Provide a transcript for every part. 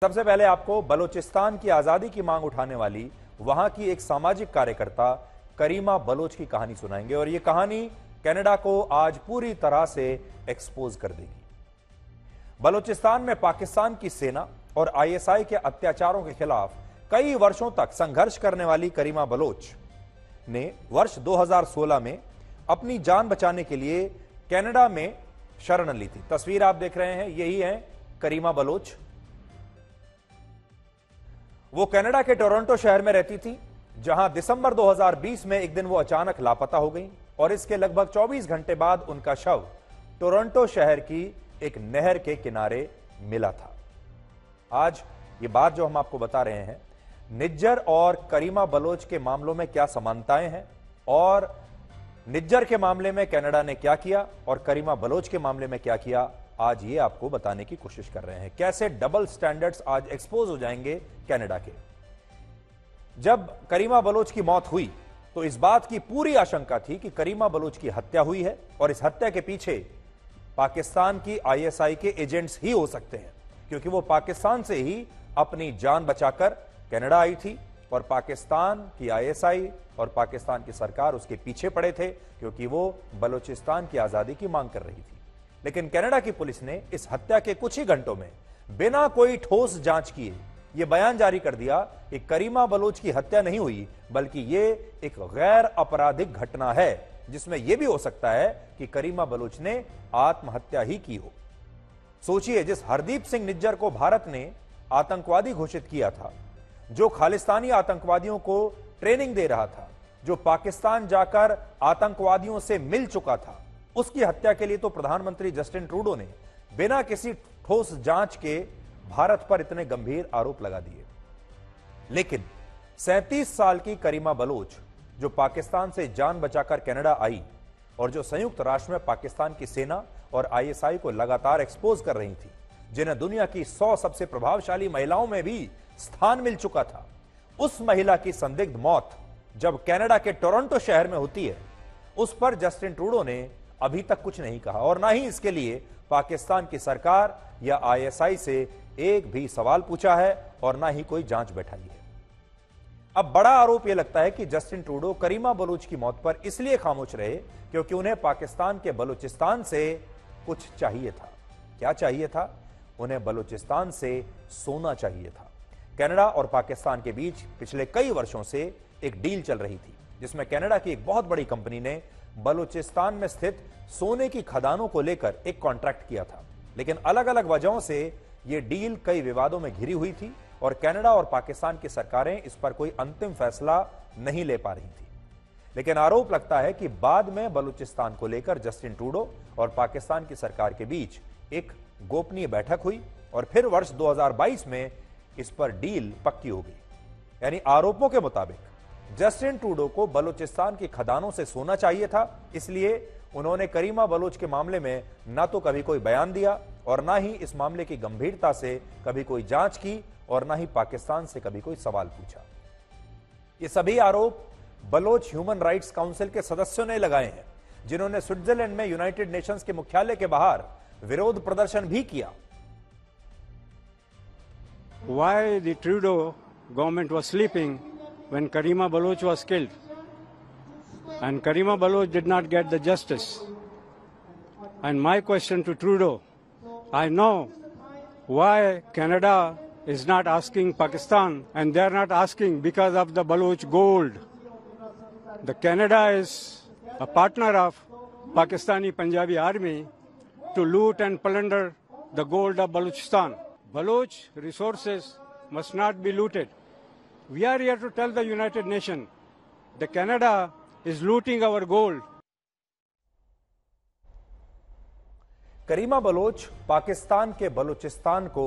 सबसे पहले आपको बलूचिस्तान की आजादी की मांग उठाने वाली वहां की एक सामाजिक कार्यकर्ता करीमा बलोच की कहानी सुनाएंगे और यह कहानी कनाडा को आज पूरी तरह से एक्सपोज कर देगी। बलूचिस्तान में पाकिस्तान की सेना और आईएसआई के अत्याचारों के खिलाफ कई वर्षों तक संघर्ष करने वाली करीमा बलोच ने वर्ष 2016 में अपनी जान बचाने के लिए कनाडा में शरण ली थी। तस्वीर आप देख रहे हैं, यही है करीमा बलोच। वो कनाडा के टोरंटो शहर में रहती थी, जहां दिसंबर 2020 में एक दिन वो अचानक लापता हो गई और इसके लगभग 24 घंटे बाद उनका शव टोरंटो शहर की एक नहर के किनारे मिला था। आज ये बात जो हम आपको बता रहे हैं, निज्जर और करीमा बलोच के मामलों में क्या समानताएं हैं और निज्जर के मामले में कनाडा ने क्या किया और करीमा बलोच के मामले में क्या किया, आज ये आपको बताने की कोशिश कर रहे हैं। कैसे डबल स्टैंडर्ड्स आज एक्सपोज हो जाएंगे कनाडा के। जब करीमा बलोच की मौत हुई तो इस बात की पूरी आशंका थी कि करीमा बलोच की हत्या हुई है और इस हत्या के पीछे पाकिस्तान की आईएसआई के एजेंट्स ही हो सकते हैं, क्योंकि वो पाकिस्तान से ही अपनी जान बचाकर कनाडा आई थी और पाकिस्तान की आईएसआई और पाकिस्तान की सरकार उसके पीछे पड़े थे, क्योंकि वो बलूचिस्तान की आजादी की मांग कर रही थी। लेकिन कनाडा की पुलिस ने इस हत्या के कुछ ही घंटों में बिना कोई ठोस जांच किए यह बयान जारी कर दिया कि करीमा बलोच की हत्या नहीं हुई, बल्कि यह एक गैर आपराधिक घटना है, जिसमें यह भी हो सकता है कि करीमा बलोच ने आत्महत्या ही की हो। सोचिए, जिस हरदीप सिंह निज्जर को भारत ने आतंकवादी घोषित किया था, जो खालिस्तानी आतंकवादियों को ट्रेनिंग दे रहा था, जो पाकिस्तान जाकर आतंकवादियों से मिल चुका था, उसकी हत्या के लिए तो प्रधानमंत्री जस्टिन ट्रूडो ने बिना किसी ठोस जांच के भारत पर इतने गंभीर आरोप लगा दिए। लेकिन 37 साल की करीमा बलोच, जो पाकिस्तान से जान बचाकर कनाडा आई और जो संयुक्त राष्ट्र में पाकिस्तान की सेना और आईएसआई को लगातार एक्सपोज कर रही थी, जिन्हें दुनिया की 100 सबसे प्रभावशाली महिलाओं में भी स्थान मिल चुका था, उस महिला की संदिग्ध मौत जब कनाडा के टोरंटो शहर में होती है, उस पर जस्टिन ट्रूडो ने अभी तक कुछ नहीं कहा और ना ही इसके लिए पाकिस्तान की सरकार या आईएसआई से एक भी सवाल पूछा है और ना ही कोई जांच बैठाई है। अब बड़ा आरोप यह लगता है कि जस्टिन ट्रूडो करीमा बलोच की मौत पर इसलिए खामोश रहे क्योंकि उन्हें पाकिस्तान के बलूचिस्तान से कुछ चाहिए था। क्या चाहिए था? उन्हें बलूचिस्तान से सोना चाहिए था। कनाडा और पाकिस्तान के बीच पिछले कई वर्षों से एक डील चल रही थी, जिसमें कनाडा की एक बहुत बड़ी कंपनी ने बलूचिस्तान में स्थित सोने की खदानों को लेकर एक कॉन्ट्रैक्ट किया था। लेकिन अलग अलग वजहों से यह डील कई विवादों में घिरी हुई थी और कनाडा और पाकिस्तान की सरकारें इस पर कोई अंतिम फैसला नहीं ले पा रही थी। लेकिन आरोप लगता है कि बाद में बलूचिस्तान को लेकर जस्टिन ट्रूडो और पाकिस्तान की सरकार के बीच एक गोपनीय बैठक हुई और फिर वर्ष 2022 में इस पर डील पक्की हो गई। यानी आरोपों के मुताबिक जस्टिन ट्रूडो को बलूचिस्तान की खदानों से सोना चाहिए था, इसलिए उन्होंने करीमा बलोच के मामले में ना तो कभी कोई बयान दिया और ना ही इस मामले की गंभीरता से कभी कोई जांच की और ना ही पाकिस्तान से कभी कोई सवाल पूछा। ये सभी आरोप बलोच ह्यूमन राइट्स काउंसिल के सदस्यों ने लगाए हैं, जिन्होंने स्विट्जरलैंड में यूनाइटेड नेशंस के मुख्यालय के बाहर विरोध प्रदर्शन भी किया। Why the Trudeau government was sleeping when Karima Baloch was killed, and Karima Baloch did not get the justice. And my question to Trudeau, I know why Canada is not asking Pakistan, and they are not asking because of the Baloch gold. The Canada is a partner of Pakistani Punjabi army to loot and plunder the gold of Balochistan. Baloch resources must not be looted. We are here to tell the United Nations that Canada is looting our gold. Karima Baloch Pakistan के बलूचिस्तान को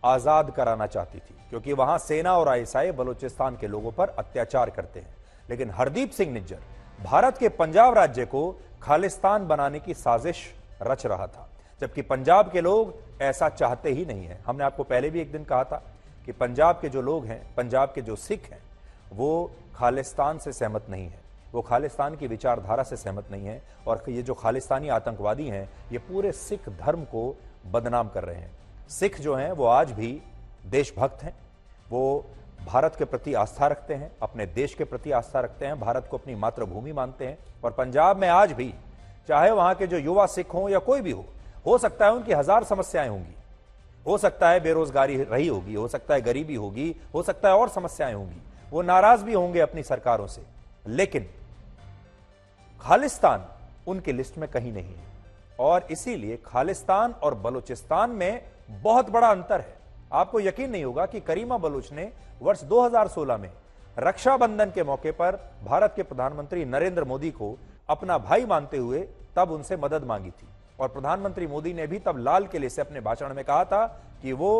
आजाद कराना चाहती थी, क्योंकि वहां सेना और ISI Balochistan के लोगों पर अत्याचार करते हैं। लेकिन हरदीप सिंह निज्जर भारत के पंजाब राज्य को खालिस्तान बनाने की साजिश रच रहा था, जबकि पंजाब के लोग ऐसा चाहते ही नहीं है। हमने आपको पहले भी एक दिन कहा था कि पंजाब के जो लोग हैं, पंजाब के जो सिख हैं, वो खालिस्तान से सहमत नहीं है, वो खालिस्तान की विचारधारा से सहमत नहीं है और ये जो खालिस्तानी आतंकवादी हैं, ये पूरे सिख धर्म को बदनाम कर रहे हैं। सिख जो हैं वो आज भी देशभक्त हैं, वो भारत के प्रति आस्था रखते हैं, अपने देश के प्रति आस्था रखते हैं, भारत को अपनी मातृभूमि मानते हैं। और पंजाब में आज भी चाहे वहां के जो युवा सिख हों या कोई भी हो सकता है उनकी हजार समस्याएं होंगी, हो सकता है बेरोजगारी रही होगी, हो सकता है गरीबी होगी, हो सकता है और समस्याएं होंगी, वो नाराज भी होंगे अपनी सरकारों से, लेकिन खालिस्तान उनकी लिस्ट में कहीं नहीं है। और इसीलिए खालिस्तान और बलूचिस्तान में बहुत बड़ा अंतर है। आपको यकीन नहीं होगा कि करीमा बलूच ने वर्ष 2016 में रक्षाबंधन के मौके पर भारत के प्रधानमंत्री नरेंद्र मोदी को अपना भाई मानते हुए तब उनसे मदद मांगी थी। और प्रधानमंत्री मोदी ने भी तब लाल किले से अपने भाषण में कहा था कि वो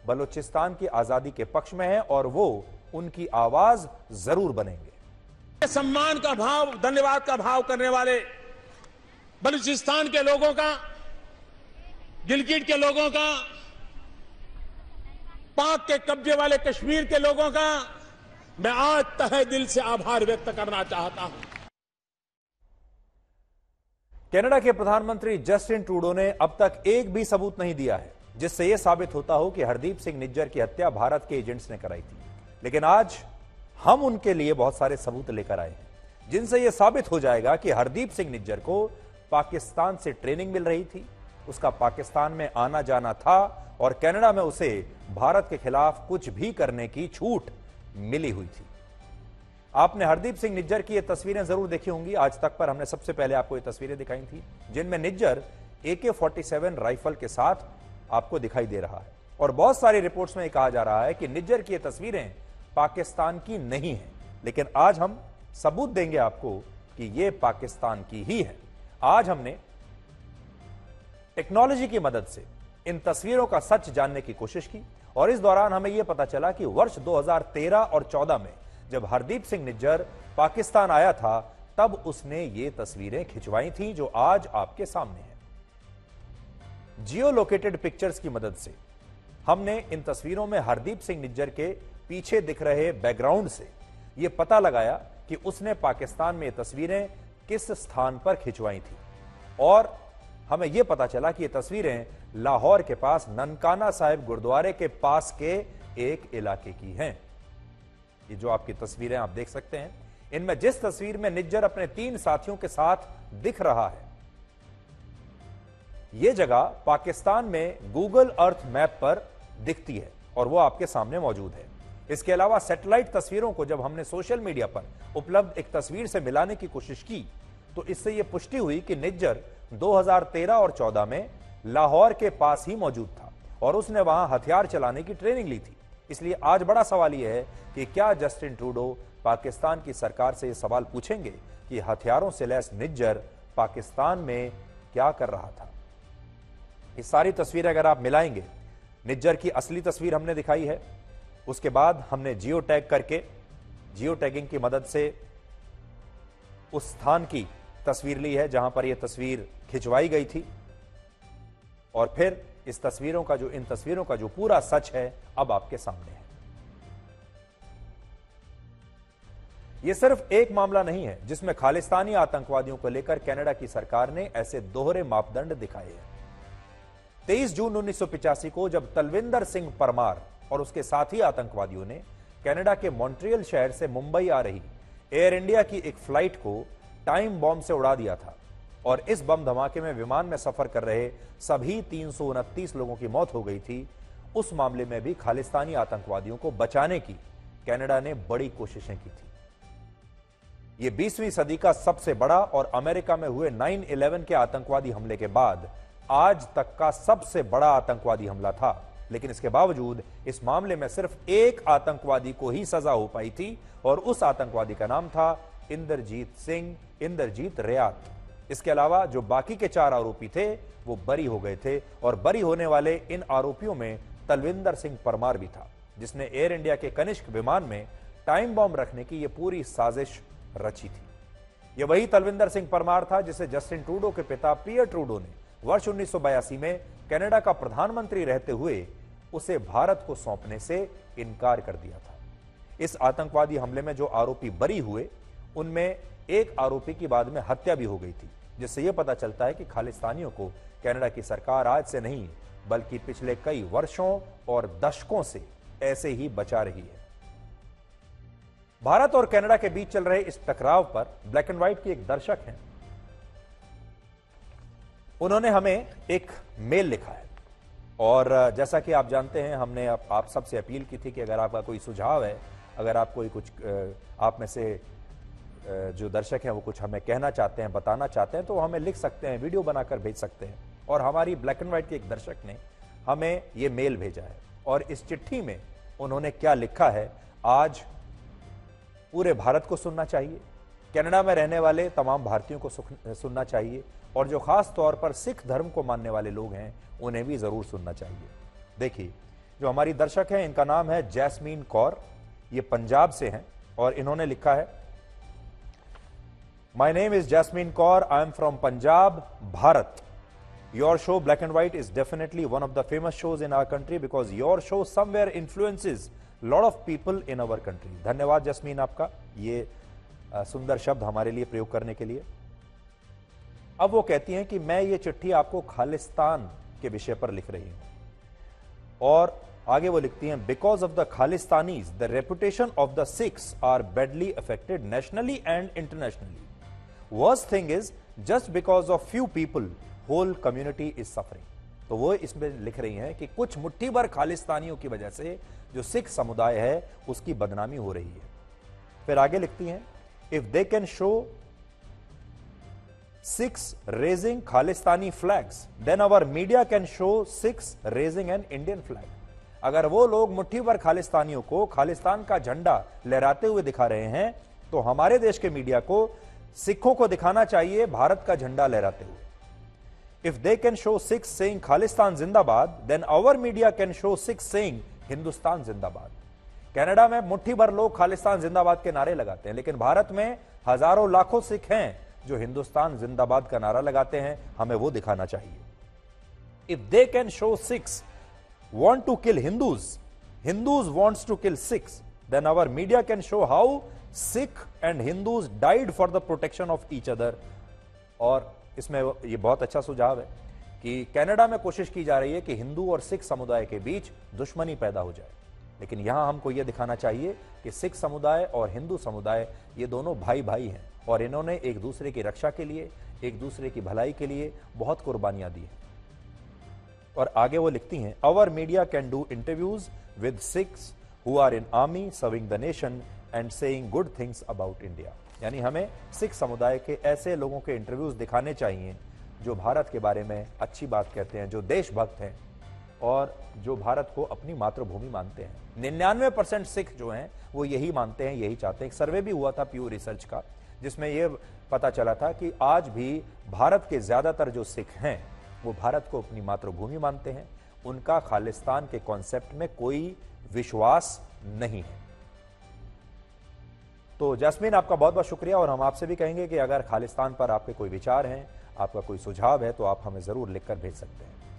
बलूचिस्तान की आजादी के पक्ष में है और वो उनकी आवाज जरूर बनेंगे। सम्मान का भाव, धन्यवाद का भाव करने वाले बलूचिस्तान के लोगों का, गिलगिट के लोगों का, पाक के कब्जे वाले कश्मीर के लोगों का मैं आज तहे दिल से आभार व्यक्त करना चाहता हूं। कनाडा के प्रधानमंत्री जस्टिन ट्रूडो ने अब तक एक भी सबूत नहीं दिया है जिससे यह साबित होता हो कि हरदीप सिंह निज्जर की हत्या भारत के एजेंट्स ने कराई थी। लेकिन आज हम उनके लिए बहुत सारे सबूत लेकर आए हैं जिनसे यह साबित हो जाएगा कि हरदीप सिंह निज्जर को पाकिस्तान से ट्रेनिंग मिल रही थी, उसका पाकिस्तान में आना जाना था और कनाडा में उसे भारत के खिलाफ कुछ भी करने की छूट मिली हुई थी। आपने हरदीप सिंह निज्जर की ये तस्वीरें जरूर देखी होंगी। आज तक पर हमने सबसे पहले आपको ये तस्वीरें दिखाई थी जिनमें निज्जर AK-47 राइफल के साथ आपको दिखाई दे रहा है। और बहुत सारी रिपोर्ट्स में कहा जा रहा है कि निज्जर की ये तस्वीरें पाकिस्तान की नहीं है, लेकिन आज हम सबूत देंगे आपको कि ये पाकिस्तान की ही है। आज हमने टेक्नोलॉजी की मदद से इन तस्वीरों का सच जानने की कोशिश की और इस दौरान हमें यह पता चला कि वर्ष 2013 और 14 में जब हरदीप सिंह निज्जर पाकिस्तान आया था तब उसने ये तस्वीरें खिंचवाई थी जो आज आपके सामने है। जियो लोकेटेड पिक्चर्स की मदद से हमने इन तस्वीरों में हरदीप सिंह निज्जर के पीछे दिख रहे बैकग्राउंड से यह पता लगाया कि उसने पाकिस्तान में ये तस्वीरें किस स्थान पर खिंचवाई थी। और हमें यह पता चला कि ये तस्वीरें लाहौर के पास ननकाना साहिब गुरुद्वारे के पास के एक इलाके की हैं। ये जो आपकी तस्वीरें आप देख सकते हैं, इनमें जिस तस्वीर में निज्जर अपने 3 साथियों के साथ दिख रहा है, यह जगह पाकिस्तान में गूगल अर्थ मैप पर दिखती है और वो आपके सामने मौजूद है। इसके अलावा सैटेलाइट तस्वीरों को जब हमने सोशल मीडिया पर उपलब्ध एक तस्वीर से मिलाने की कोशिश की तो इससे यह पुष्टि हुई कि निज्जर 2013 और 14 में लाहौर के पास ही मौजूद था और उसने वहां हथियार चलाने की ट्रेनिंग ली थी। इसलिए आज बड़ा सवाल यह है कि क्या जस्टिन ट्रूडो पाकिस्तान की सरकार से यह सवाल पूछेंगे कि हथियारों से लैस निज्जर पाकिस्तान में क्या कर रहा था। ये सारी तस्वीरें अगर आप मिलाएंगे, निज्जर की असली तस्वीर हमने दिखाई है, उसके बाद हमने जियो टैग करके, जियो टैगिंग की मदद से उस स्थान की तस्वीर ली है जहां पर यह तस्वीर खिंचवाई गई थी और फिर इन तस्वीरों का जो पूरा सच है अब आपके सामने है। यह सिर्फ एक मामला नहीं है जिसमें खालिस्तानी आतंकवादियों को लेकर कनाडा की सरकार ने ऐसे दोहरे मापदंड दिखाए हैं। 23 जून 1985 को जब तलविंदर सिंह परमार और उसके साथी आतंकवादियों ने कनाडा के मॉन्ट्रियल शहर से मुंबई आ रही एयर इंडिया की एक फ्लाइट को टाइम बॉम्ब से उड़ा दिया था और इस बम धमाके में विमान में सफर कर रहे सभी 329 लोगों की मौत हो गई थी। उस मामले में भी खालिस्तानी आतंकवादियों को बचाने की कनाडा ने बड़ी कोशिशें की थी। यह 20वीं सदी का सबसे बड़ा और अमेरिका में हुए 9/11 के आतंकवादी हमले के बाद आज तक का सबसे बड़ा आतंकवादी हमला था। लेकिन इसके बावजूद इस मामले में सिर्फ एक आतंकवादी को ही सजा हो पाई थी और उस आतंकवादी का नाम था इंदरजीत रियात। इसके अलावा जो बाकी के 4 आरोपी थे वो बरी हो गए थे और बरी होने वाले इन आरोपियों में तलविंदर सिंह परमार भी था जिसने एयर इंडिया के कनिष्क विमान में टाइम बॉम्ब रखने की यह पूरी साजिश रची थी। यह वही तलविंदर सिंह परमार था जिसे जस्टिन ट्रूडो के पिता पियर ट्रूडो ने वर्ष 1982 में कनाडा का प्रधानमंत्री रहते हुए उसे भारत को सौंपने से इनकार कर दिया था। इस आतंकवादी हमले में जो आरोपी बरी हुए उनमें एक आरोपी की बाद में हत्या भी हो गई थी, जिससे यह पता चलता है कि खालिस्तानियों को कनाडा की सरकार आज से नहीं बल्कि पिछले कई वर्षों और दशकों से ऐसे ही बचा रही है। भारत और कनाडा के बीच चल रहे इस टकराव पर ब्लैक एंड व्हाइट की एक दर्शक हैं, उन्होंने हमें एक मेल लिखा है और जैसा कि आप जानते हैं, हमने आप सबसे अपील की थी कि अगर आपका कोई सुझाव है, अगर आप कोई कुछ आप में से जो दर्शक हैं वो कुछ हमें कहना चाहते हैं, बताना चाहते हैं, तो हमें लिख सकते हैं, वीडियो बनाकर भेज सकते हैं। और हमारी ब्लैक एंड व्हाइट के एक दर्शक ने हमें ये मेल भेजा है और इस चिट्ठी में उन्होंने क्या लिखा है आज पूरे भारत को सुनना चाहिए, कनाडा में रहने वाले तमाम भारतीयों को सुनना चाहिए और जो खास तौर पर सिख धर्म को मानने वाले लोग हैं उन्हें भी जरूर सुनना चाहिए। देखिए, जो हमारी दर्शक हैं इनका नाम है जैस्मीन कौर, ये पंजाब से हैं और इन्होंने लिखा है, my name is jasmine Kaur, I am from Punjab, Bharat. Your show Black and White is definitely one of the famous shows in our country because your show somewhere influences lot of people in our country. धन्यवाद jasmine आपका ये सुंदर शब्द हमारे लिए प्रयोग करने के लिए। अब वो कहती हैं कि मैं ये चिट्ठी आपको खालिस्तान के विषय पर लिख रही हूं और आगे वो लिखती हैं, because of the Khalistanis the reputation of the Sikhs are badly affected nationally and internationally. Worst thing is just because of few people whole community is suffering. तो वो इसमें लिख रही हैं कि कुछ मुट्ठी भर खालिस्तानियों की वजह से जो सिख समुदाय है उसकी बदनामी हो रही है। फिर आगे लिखती हैं, if they can show Sikhs raising Khalistani flags then our media can show Sikhs raising an Indian flag. अगर वो लोग मुट्ठी भर खालिस्तानियों को खालिस्तान का झंडा लहराते हुए दिखा रहे हैं तो हमारे देश के मीडिया को सिखों को दिखाना चाहिए भारत का झंडा लहराते हुए। If they can show Sikhs saying Khalistan Zindabad, then our media can show Sikhs saying Hindustan Zindabad. Canada में मुट्ठी भर लोग खालिस्तान जिंदाबाद के नारे लगाते हैं, लेकिन भारत में हजारों लाखों सिख हैं जो हिंदुस्तान जिंदाबाद का नारा लगाते हैं, हमें वो दिखाना चाहिए। If they can show Sikhs want to kill Hindus, Hindus wants to kill Sikhs, then our media can show how Sikh and Hindus died for the protection of each other. और इसमें ये बहुत अच्छा सुझाव है कि कनाडा में कोशिश की जा रही है कि हिंदू और सिख समुदाय के बीच दुश्मनी पैदा हो जाए, लेकिन यहां हमको यह दिखाना चाहिए कि सिख समुदाय और हिंदू समुदाय ये दोनों भाई भाई हैं और इन्होंने एक दूसरे की रक्षा के लिए, एक दूसरे की भलाई के लिए बहुत कुर्बानियां दी हैं। और आगे वो लिखती हैं, our media can do interviews with Sikhs who are in army serving the nation and saying good things about India. यानी हमें सिख समुदाय के ऐसे लोगों के इंटरव्यूज दिखाने चाहिए जो भारत के बारे में अच्छी बात कहते हैं, जो देशभक्त हैं और जो भारत को अपनी मातृभूमि मानते हैं। 99% सिख जो हैं वो यही मानते हैं, यही चाहते हैं। एक सर्वे भी हुआ था प्यू रिसर्च का जिसमें यह पता चला था कि आज भी भारत के ज्यादातर जो सिख हैं वो भारत को अपनी मातृभूमि मानते हैं, उनका खालिस्तान के कॉन्सेप्ट में कोई विश्वास नहीं है। तो जैस्मीन आपका बहुत बहुत शुक्रिया और हम आपसे भी कहेंगे कि अगर खालिस्तान पर आपके कोई विचार हैं, आपका कोई सुझाव है तो आप हमें जरूर लिखकर भेज सकते हैं।